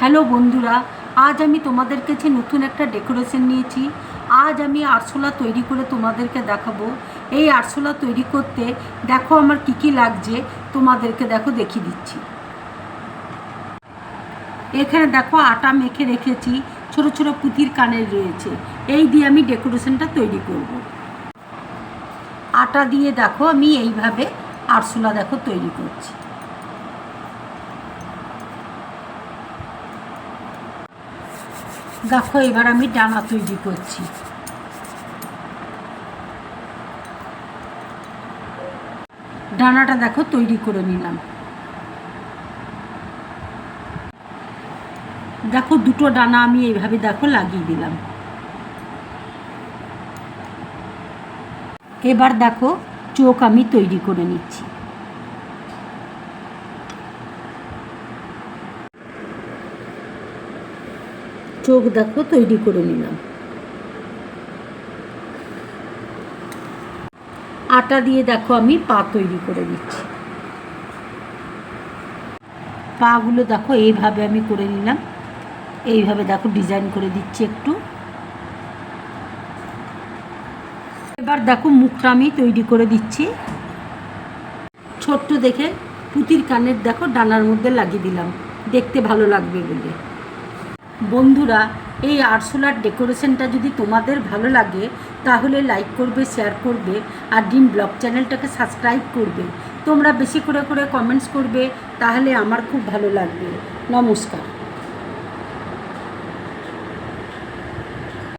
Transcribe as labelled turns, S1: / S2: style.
S1: Hello বন্ধুরা, আজ আমি তোমাদের কাছে নতুন একটা ডেকোরেশন নিয়েছি। আজ আমি আরশোলা তৈরি করে তোমাদেরকে দেখাবো। এই আরশোলা তৈরি করতে দেখো আমার কি কি লাগছে, তোমাদেরকে দেখো দেখিয়ে দিচ্ছি। এখানে দেখো আটা মেখে রেখেছি, ছোট ছোট পুঁতির কানের রয়েছে। এই দিয়ে আমি ডেকোরেশনটা তৈরি করব। আটা দিয়ে দেখো আমি এইভাবে আরশোলা দেখো তৈরি করছি। দেখো এবার আমি ডানা তৈরি করছি। ডানাটা দেখো তৈরি করে নিলাম। দেখো দুটো ডানা আমি এইভাবে দেখো লাগিয়ে দিলাম। এবার দেখো চোখ আমি তৈরি করে নিচ্ছি। চোখ দেখো তৈরি করে নিলাম। আটা দিয়ে দেখো আমি পা তৈরি করে দিচ্ছি। পাগুলো দেখো এইভাবে আমি করে নিলাম। এইভাবে দেখো ডিজাইন করে দিচ্ছি একটু। এবার দেখো মুখটা আমি তৈরি করে দিচ্ছি। ছোট্ট দেখে পুঁতির কানের দেখো ডানার মধ্যে লাগিয়ে দিলাম, দেখতে ভালো লাগবে বলে। বন্ধুরা, এই আরশোলার ডেকোরেশনটা যদি তোমাদের ভালো লাগে তাহলে লাইক করবে, শেয়ার করবে আর ড্রিম ব্লগ চ্যানেলটাকে সাবস্ক্রাইব করবে। তোমরা বেশি করে কমেন্টস করবে, তাহলে আমার খুব ভালো লাগবে। নমস্কার।